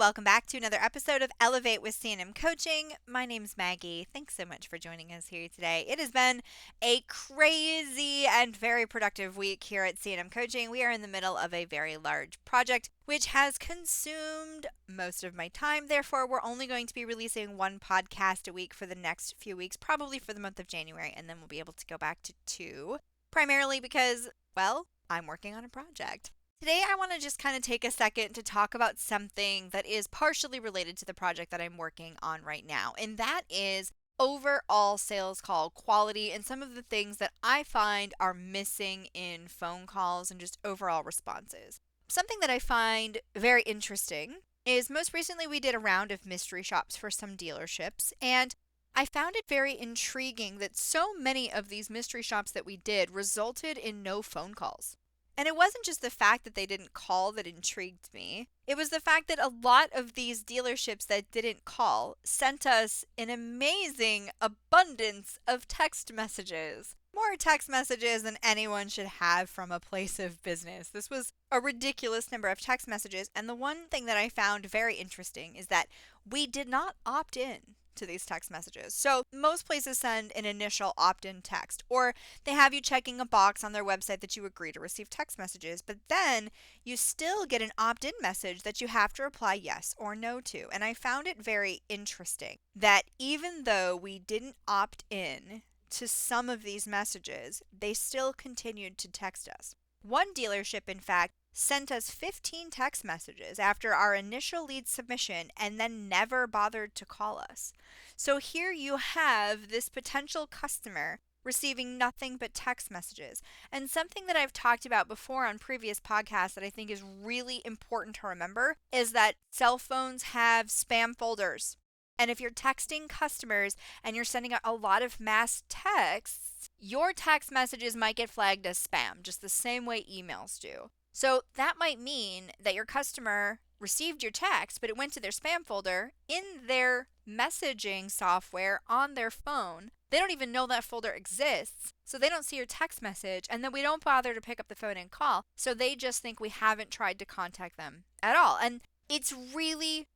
welcome back to another episode of Elevate with C&M Coaching. My name's Maggie. Thanks so much for joining us here today. It has been a crazy and very productive week here at C&M Coaching. We are in the middle of a very large project which has consumed most of my time. Therefore, we're only going to be releasing one podcast a week for the next few weeks, probably for the month of January, and then we'll be able to go back to two, primarily because, well, I'm working on a project. Today, I want to just kind of take a second to talk about something that is partially related to the project that I'm working on right now, and that is overall sales call quality and some of the things that I find are missing in phone calls and just overall responses. Something that I find very interesting is most recently we did a round of mystery shops for some dealerships, and I found it very intriguing that so many of these mystery shops that we did resulted in no phone calls. And it wasn't just the fact that they didn't call that intrigued me. It was the fact that a lot of these dealerships that didn't call sent us an amazing abundance of text messages. More text messages than anyone should have from a place of business. This was a ridiculous number of text messages. And the one thing that I found very interesting is that we did not opt in to these text messages. So most places send an initial opt-in text, or they have you checking a box on their website that you agree to receive text messages, but then you still get an opt-in message that you have to reply yes or no to. And I found it very interesting that even though we didn't opt in to some of these messages, they still continued to text us. One dealership, in fact, sent us 15 text messages after our initial lead submission and then never bothered to call us. So here you have this potential customer receiving nothing but text messages. And something that I've talked about before on previous podcasts that I think is really important to remember is that cell phones have spam folders. And if you're texting customers and you're sending out a lot of mass texts, your text messages might get flagged as spam, just the same way emails do. So that might mean that your customer received your text, but it went to their spam folder in their messaging software on their phone. They don't even know that folder exists, so they don't see your text message, and then we don't bother to pick up the phone and call, so they just think we haven't tried to contact them at all. And it's really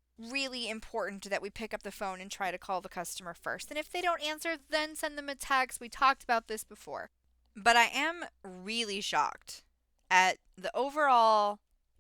important that we pick up the phone and try to call the customer first. And if they don't answer, then send them a text. We talked about this before. But I am really shocked at the overall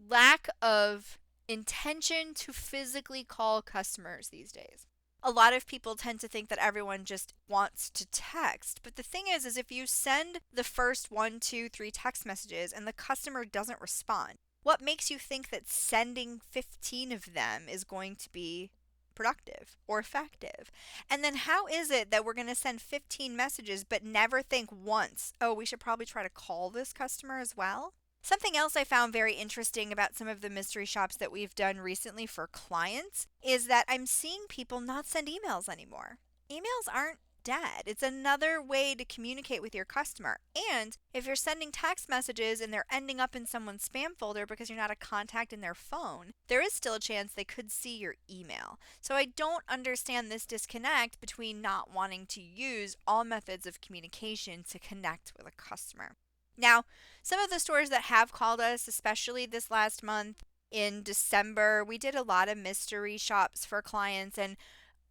lack of intention to physically call customers these days. A lot of people tend to think that everyone just wants to text. But the thing is if you send the first 1, 2, 3 text messages and the customer doesn't respond, what makes you think that sending 15 of them is going to be productive or effective? And then how is it that we're going to send 15 messages but never think once, oh, we should probably try to call this customer as well? Something else I found very interesting about some of the mystery shops that we've done recently for clients is that I'm seeing people not send emails anymore. Emails aren't dead. It's another way to communicate with your customer. And if you're sending text messages and they're ending up in someone's spam folder because you're not a contact in their phone, there is still a chance they could see your email. So I don't understand this disconnect between not wanting to use all methods of communication to connect with a customer. Now, some of the stores that have called us, especially this last month in December, we did a lot of mystery shops for clients, and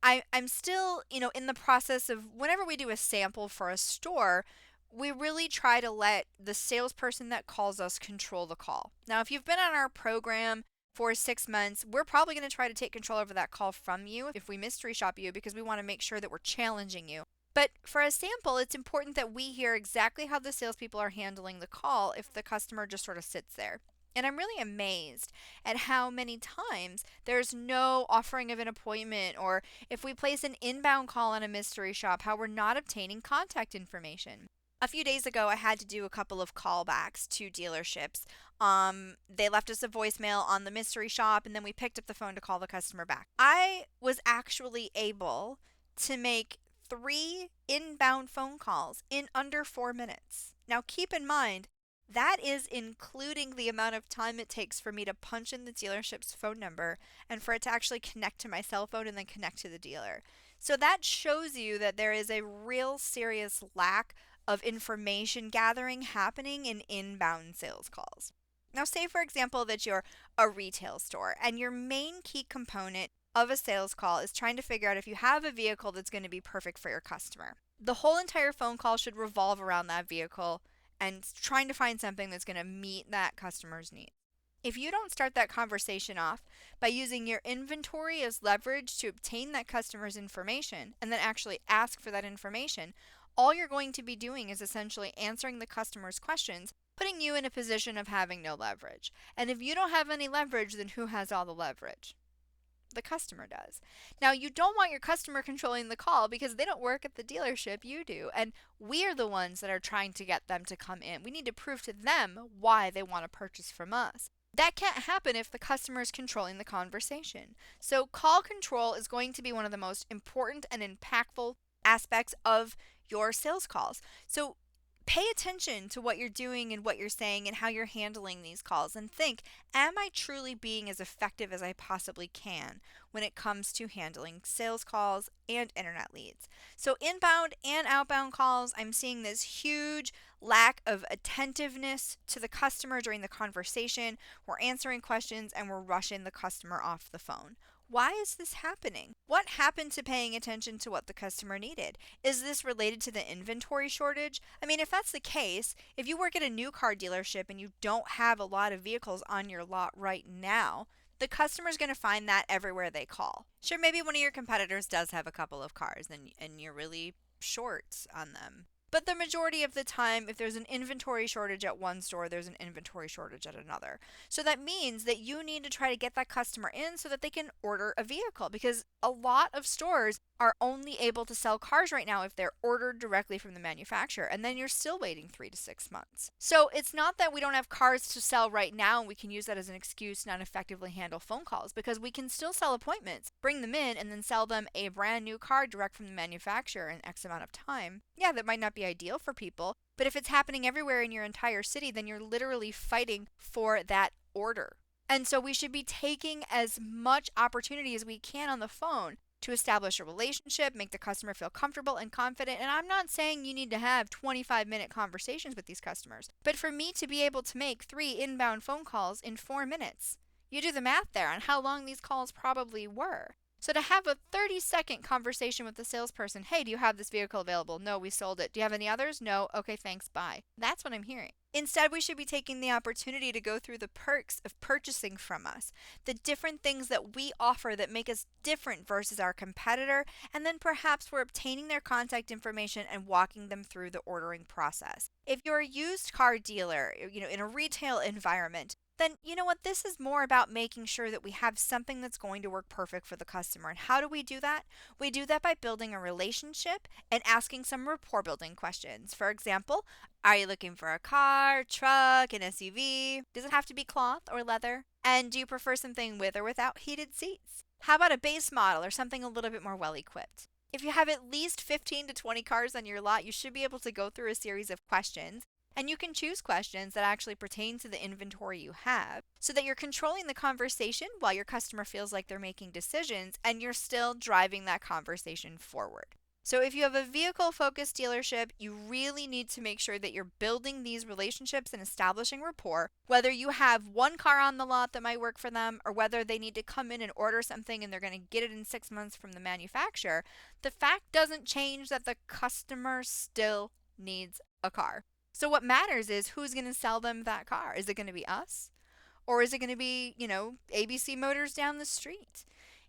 I'm still, in the process of whenever we do a sample for a store, we really try to let the salesperson that calls us control the call. Now, if you've been on our program for 6 months, we're probably going to try to take control over that call from you if we mystery shop you because we want to make sure that we're challenging you. But for a sample, it's important that we hear exactly how the salespeople are handling the call if the customer just sort of sits there. And I'm really amazed at how many times there's no offering of an appointment, or if we place an inbound call on a mystery shop, how we're not obtaining contact information. A few days ago, I had to do a couple of callbacks to dealerships. They left us a voicemail on the mystery shop, and then we picked up the phone to call the customer back. I was actually able to make 3 inbound phone calls in under 4 minutes. Now, keep in mind, that is including the amount of time it takes for me to punch in the dealership's phone number and for it to actually connect to my cell phone and then connect to the dealer. So that shows you that there is a real serious lack of information gathering happening in inbound sales calls. Now, say for example that you're a retail store and your main key component of a sales call is trying to figure out if you have a vehicle that's going to be perfect for your customer. The whole entire phone call should revolve around that vehicle and trying to find something that's going to meet that customer's needs. If you don't start that conversation off by using your inventory as leverage to obtain that customer's information and then actually ask for that information, all you're going to be doing is essentially answering the customer's questions, putting you in a position of having no leverage. And if you don't have any leverage, then who has all the leverage? The customer does. Now, you don't want your customer controlling the call because they don't work at the dealership, you do. And we are the ones that are trying to get them to come in. We need to prove to them why they want to purchase from us. That can't happen if the customer is controlling the conversation. So, call control is going to be one of the most important and impactful aspects of your sales calls. So, pay attention to what you're doing and what you're saying and how you're handling these calls and think, am I truly being as effective as I possibly can when it comes to handling sales calls and internet leads? So, inbound and outbound calls, I'm seeing this huge lack of attentiveness to the customer during the conversation. We're answering questions and we're rushing the customer off the phone. Why is this happening? What happened to paying attention to what the customer needed? Is this related to the inventory shortage? I mean, if that's the case, if you work at a new car dealership and you don't have a lot of vehicles on your lot right now, the customer's going to find that everywhere they call. Sure, maybe one of your competitors does have a couple of cars and you're really short on them. But the majority of the time, if there's an inventory shortage at one store, there's an inventory shortage at another. So that means that you need to try to get that customer in so that they can order a vehicle, because a lot of stores are only able to sell cars right now if they're ordered directly from the manufacturer, and then you're still waiting 3 to 6 months. So it's not that we don't have cars to sell right now and we can use that as an excuse to not effectively handle phone calls, because we can still sell appointments, bring them in, and then sell them a brand new car direct from the manufacturer in X amount of time. Yeah, that might not be ideal for people, but if it's happening everywhere in your entire city, then you're literally fighting for that order. And so we should be taking as much opportunity as we can on the phone to establish a relationship, make the customer feel comfortable and confident. And I'm not saying you need to have 25-minute conversations with these customers, but for me to be able to make 3 inbound phone calls in 4 minutes, you do the math there on how long these calls probably were. So to have a 30-second conversation with the salesperson, hey, do you have this vehicle available? No, we sold it. Do you have any others? No. Okay, thanks, bye. That's what I'm hearing. Instead, we should be taking the opportunity to go through the perks of purchasing from us, the different things that we offer that make us different versus our competitor, and then perhaps we're obtaining their contact information and walking them through the ordering process. If you're a used car dealer, in a retail environment, then you know what? This is more about making sure that we have something that's going to work perfect for the customer. And how do we do that? We do that by building a relationship and asking some rapport building questions. For example, are you looking for a car, truck, an SUV? Does it have to be cloth or leather? And do you prefer something with or without heated seats? How about a base model or something a little bit more well equipped? If you have at least 15 to 20 cars on your lot, you should be able to go through a series of questions. And you can choose questions that actually pertain to the inventory you have so that you're controlling the conversation while your customer feels like they're making decisions and you're still driving that conversation forward. So if you have a vehicle-focused dealership, you really need to make sure that you're building these relationships and establishing rapport, whether you have one car on the lot that might work for them or whether they need to come in and order something and they're going to get it in 6 months from the manufacturer. The fact doesn't change that the customer still needs a car. So what matters is who's going to sell them that car. Is it going to be us? Or is it going to be, ABC Motors down the street?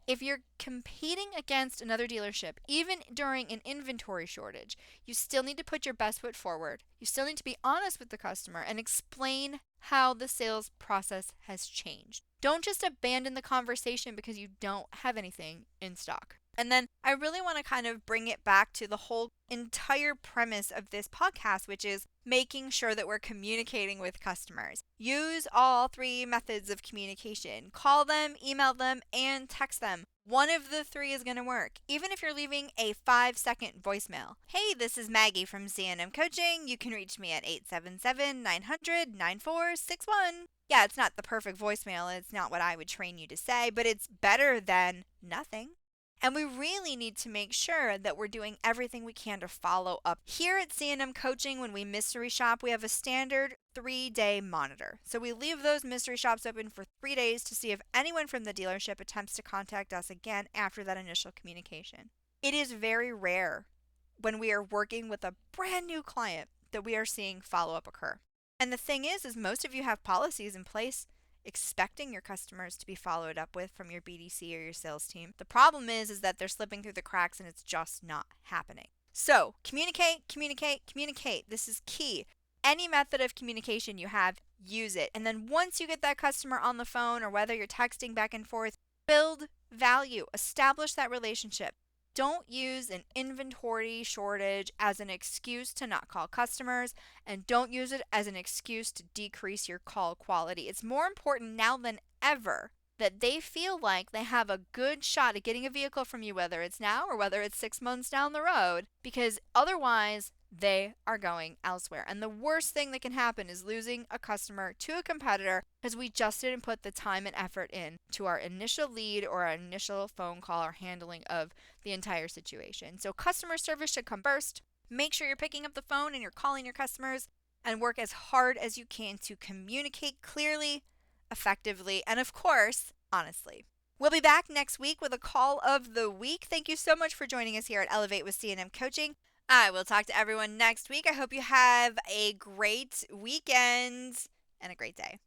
If you're competing against another dealership, even during an inventory shortage, you still need to put your best foot forward. You still need to be honest with the customer and explain how the sales process has changed. Don't just abandon the conversation because you don't have anything in stock. And then I really want to kind of bring it back to the whole entire premise of this podcast, which is making sure that we're communicating with customers. Use all 3 methods of communication. Call them, email them, and text them. One of the 3 is going to work, even if you're leaving a 5-second voicemail. Hey, this is Maggie from C&M Coaching. You can reach me at 877-900-9461. Yeah, it's not the perfect voicemail. It's not what I would train you to say, but it's better than nothing. And we really need to make sure that we're doing everything we can to follow up. Here at C&M Coaching, when we mystery shop, we have a standard 3-day monitor. So we leave those mystery shops open for 3 days to see if anyone from the dealership attempts to contact us again after that initial communication. It is very rare when we are working with a brand new client that we are seeing follow-up occur. And the thing is most of you have policies in place expecting your customers to be followed up with from your BDC or your sales team. The problem is that they're slipping through the cracks and it's just not happening. So communicate, communicate, communicate. This is key. Any method of communication you have, use it. And then once you get that customer on the phone or whether you're texting back and forth, build value, establish that relationship. Don't use an inventory shortage as an excuse to not call customers, and don't use it as an excuse to decrease your call quality. It's more important now than ever that they feel like they have a good shot at getting a vehicle from you, whether it's now or whether it's 6 months down the road, because otherwise they are going elsewhere. And the worst thing that can happen is losing a customer to a competitor because we just didn't put the time and effort in to our initial lead or our initial phone call or handling of the entire situation. So customer service should come first. Make sure you're picking up the phone and you're calling your customers, and work as hard as you can to communicate clearly, effectively, and of course, honestly. We'll be back next week with a call of the week. Thank you so much for joining us here at Elevate with C&M Coaching. I will talk to everyone next week. I hope you have a great weekend and a great day.